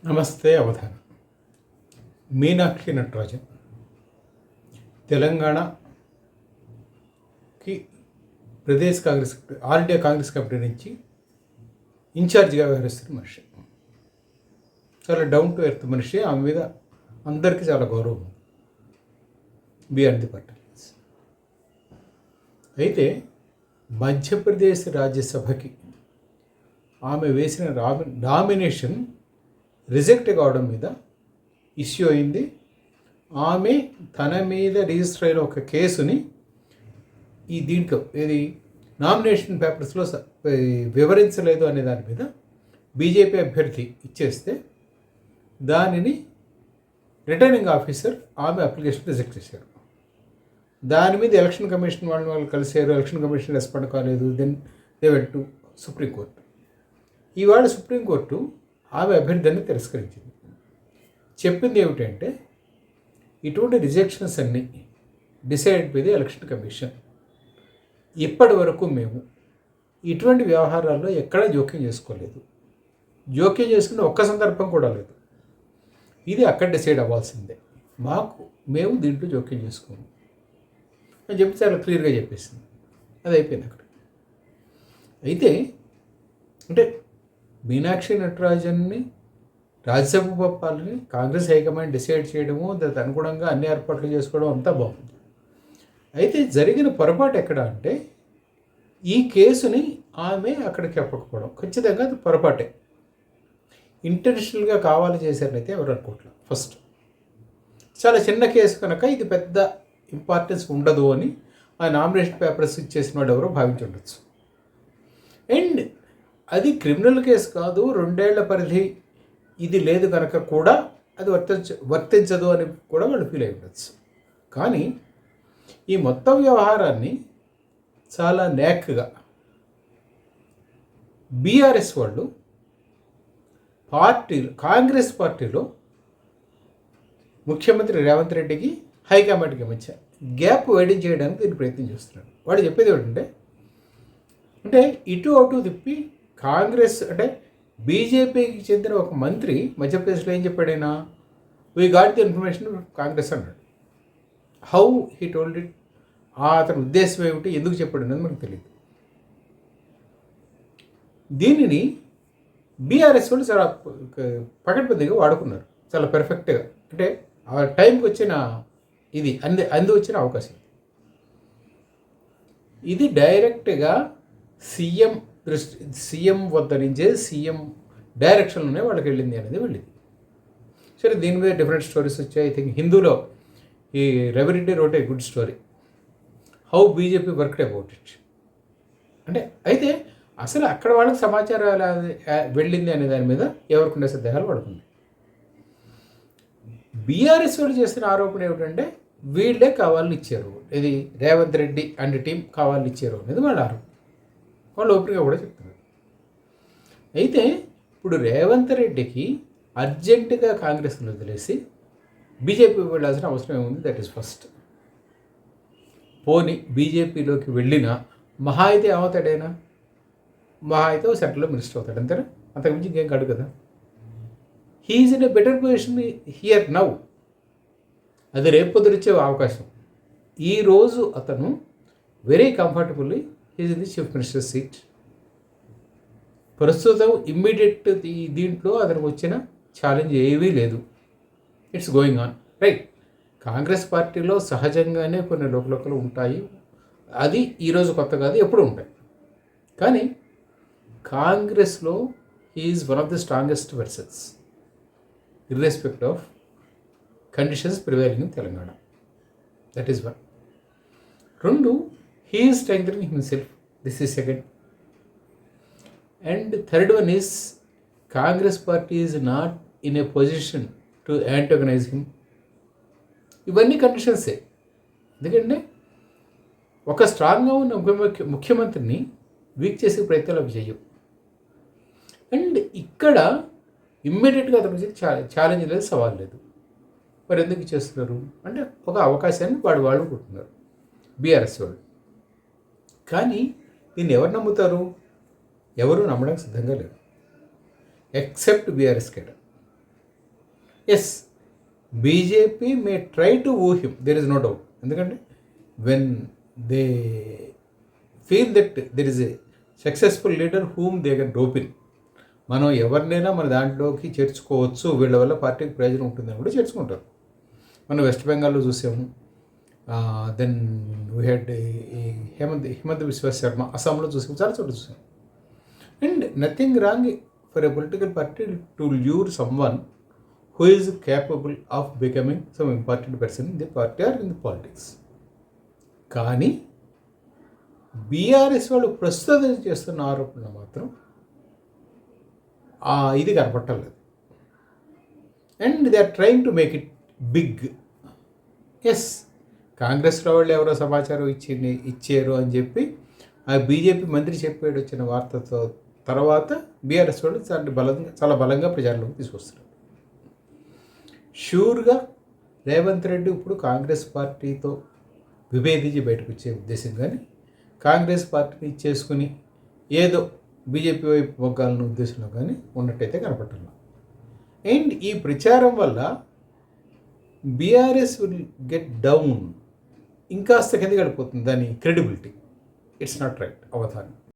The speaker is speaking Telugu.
నమస్తే అవధాన్. మీనాక్షి నటరాజన్ తెలంగాణకి Pradesh Congress all India Congress committee నుంచి ఇన్ఛార్జిగా వ్యవహరిస్తున్న మనిషి. చాలా డౌన్ టు ఎర్త్ మనిషి. ఆమె మీద అందరికీ చాలా గౌరవం ఉంది బియాండ్ ది పార్టీ. అయితే మధ్యప్రదేశ్ రాజ్యసభకి ఆమె వేసిన నామినేషన్ రిజెక్ట్ కావడం మీద ఇష్యూ అయింది. ఆమె తన మీద రిజిస్టర్ అయిన ఒక కేసుని దీంట్లో నామినేషన్ పేపర్స్లో వివరించలేదు అనే దాని మీద బీజేపీ అభ్యర్థి ఇచ్చేస్తే దానిని రిటర్నింగ్ ఆఫీసర్ ఆమె అప్లికేషన్ రిజెక్ట్ చేశారు. దాని మీద ఎలక్షన్ కమిషన్ వాళ్ళు కలిసారు. ఎలక్షన్ కమిషన్ రెస్పాండ్ కాలేదు. Then they went to supreme court. ఇవాళ సుప్రీంకోర్టు ఆమె అభ్యర్థిని తిరస్కరించింది. చెప్పింది ఏమిటంటే ఇటువంటి రిజెక్షన్స్ అన్నీ decide by the election commission. ఇప్పటి వరకు మేము ఇటువంటి వ్యవహారాల్లో ఎక్కడా జోక్యం చేసుకోలేదు. జోక్యం చేసుకునే ఒక్క సందర్భం కూడా లేదు. ఇది అక్కడ డిసైడ్ అవ్వాల్సిందే. మేము దీంట్లో జోక్యం చేసుకోము అని చెప్పి చాలా క్లియర్గా చెప్పేసింది. అది అయిపోయింది అక్కడ. అయితే అంటే మీనాక్షి నటరాజన్ని రాజ్యసభ పంపాలని కాంగ్రెస్ హైకమాండ్ డిసైడ్ చేయడము, దానికి అనుగుణంగా అన్ని ఏర్పాట్లు చేసుకోవడం అంతా బాగుంది. అయితే జరిగిన పొరపాటు ఎక్కడ అంటే ఈ కేసుని ఆమె అక్కడికి చెప్పకపోవడం. ఖచ్చితంగా అది పొరపాటే. ఇంటెన్షనల్గా కావాలి చేశారనైతే ఎవరు అనుకోవట్లేదు. ఫస్ట్ చాలా చిన్న కేసు కనుక ఇది పెద్ద ఇంపార్టెన్స్ ఉండదు అని ఆ నామినేషన్ పేపర్స్ ఇచ్చేసిన వాడు ఎవరో భావించి ఉండొచ్చు. అండ్ అది క్రిమినల్ కేసు కాదు, 2 ఏళ్ల పరిధి ఇది లేదు కనుక కూడా అది వర్తించదు అని కూడా వాళ్ళు ఫీల్ అయి ఉండొచ్చు. కానీ ఈ మొత్తం వ్యవహారాన్ని చాలా నేక్గా బీఆర్ఎస్ వాళ్ళు కాంగ్రెస్ పార్టీలో ముఖ్యమంత్రి రేవంత్ రెడ్డికి హైకమాండ్కి మధ్య గ్యాప్ వైడెన్ చేయడానికి దీన్ని ప్రయత్నం చేస్తున్నాడు. వాడు చెప్పేది ఏమిటంటే ఇటు అటు తిప్పి కాంగ్రెస్ అంటే బీజేపీకి చెందిన ఒక మంత్రి మధ్యప్రదేశ్లో ఏం చెప్పాడైనా we got the information Congress అన్నాడు. హౌ హీ టోల్డ్ ఇట్, అతని ఉద్దేశం ఏమిటి, ఎందుకు చెప్పాడు అనేది మనకు తెలియదు. దీనిని బీఆర్ఎస్ వాళ్ళు చాలా పకడ్బందీగా వాడుకున్నారు, చాలా పెర్ఫెక్ట్గా. అంటే ఆ టైంకి వచ్చిన ఇది అందు వచ్చిన అవకాశం. ఇది డైరెక్ట్గా సీఎం వద్ద నుంచే సీఎం డైరెక్షన్లోనే వాళ్ళకి వెళ్ళింది వెళ్ళింది. సరే, దీని మీద డిఫరెంట్ స్టోరీస్ వచ్చాయి. ఐ థింక్ హిందూలో ఈ Ravi Reddy wrote a good story, how BJP worked about it. అయితే అసలు అక్కడ వాళ్ళకి సమాచారం ఎలా వెళ్ళింది అనే దాని మీద ఎవరికి ఉండే సందేహాలు పడుతుంది. బీఆర్ఎస్ వాళ్ళు చేసిన ఆరోపణ ఏమిటంటే వీళ్ళే కావాలని ఇచ్చారు, ఇది రేవంత్ రెడ్డి అండ్ టీం కావాలని ఇచ్చారు అనేది వాళ్ళ ఆరోపణ. వాళ్ళు ఓపెన్గా కూడా చెప్తున్నారు. అయితే ఇప్పుడు రేవంత్ రెడ్డికి అర్జెంటుగా కాంగ్రెస్ను వదిలేసి బీజేపీ వెళ్ళాల్సిన అవసరం ఏముంది? That is first. పోనీ బీజేపీలోకి వెళ్ళిన మహా అయితే ఏమవుతాడైనా, మహా అయితే సెంట్రల్లో మినిస్టర్ అవుతాడు, అంతేనా? అంతకుమించి ఇంకేం కాదు కదా. He's in a better position here now. అది రేపు పొద్దురిచ్చే అవకాశం. ఈరోజు అతను very comfortably is in the chief minister seat. ప్రస్తుతం ఇమ్మీడియట్ దీంట్లో అతనికి వచ్చిన ఛాలెంజ్ ఏమీ లేదు. It's going on right. Congress పార్టీలో సహజంగానే కొన్ని లోపలొక్కలు ఉంటాయి. అది ఈరోజు కొత్త కాదు, ఎప్పుడూ ఉంటాయి. కానీ కాంగ్రెస్లో he is one of the strongest persons irrespective of conditions prevailing in Telangana. That is one. 2, he is strengthening himself. This is second. And third one is Congress party is not in a position to antagonize him. ఇవన్నీ కండిషన్సే. ఎందుకంటే ఒక స్ట్రాంగ్గా ఉన్న ముఖ్యమంత్రిని వీక్ చేసే ప్రయత్నాలు అవి చేయవు. అండ్ ఇక్కడ ఇమ్మీడియట్గా అతనికి ఛాలెంజ్ లేదు, సవాల్ లేదు. మరి ఎందుకు చేస్తున్నారు అంటే ఒక అవకాశాన్ని వాడుకుంటున్నారు బీఆర్ఎస్ వాళ్ళు. కానీ దీన్ని ఎవరు నమ్ముతారు? ఎవరు నమ్మడానికి సిద్ధంగా లేరు except BRS cadre. Yes, BJP may try to woo him, there is no doubt. ఎందుకంటే when they feel that there is a successful leader whom they can rope in, మనం ఎవరినైనా మన దాంట్లోకి చేర్చుకోవచ్చు, వీళ్ళ వల్ల పార్టీకి ప్రయోజనం ఉంటుందని కూడా చేర్చుకుంటారు. మనం వెస్ట్ బెంగాల్లో చూసాము. Then we had Himanta Biswa Sarma అస్సాంలో చూసాము, చాలా చోట్ల చూసాము. And nothing wrong for a political party to lure someone who is capable of becoming some important person in the party or in the politics. కానీ బీఆర్ఎస్ వాళ్ళు ప్రస్తుతం చేస్తున్న ఆరోపణలు మాత్రం ఇది కనపట్టలేదు. And they are trying to make it big. Yes, కాంగ్రెస్లో వాళ్ళు ఎవరో సమాచారం ఇచ్చారు అని చెప్పి ఆ బీజేపీ మంత్రి చెప్పాడు వచ్చిన వార్తతో తర్వాత బీఆర్ఎస్ వాళ్ళు చాలా బలంగా ప్రచారంలోకి తీసుకొస్తున్నారు. షూర్గా రేవంత్ రెడ్డి ఇప్పుడు కాంగ్రెస్ పార్టీతో విభేదించి బయటకు వచ్చే ఉద్దేశం కానీ కాంగ్రెస్ పార్టీని ఇచ్చేసుకుని ఏదో బీజేపీ వైపు మొగ్గాలన్న ఉద్దేశంలో కానీ ఉన్నట్టయితే కనపడుతున్నాం. అండ్ ఈ ప్రచారం వల్ల బీఆర్ఎస్ విల్ గెట్ డౌన్, ఇంకాస్త కింద గడిపోతుంది దాని credibility. It's not right Avadhanam.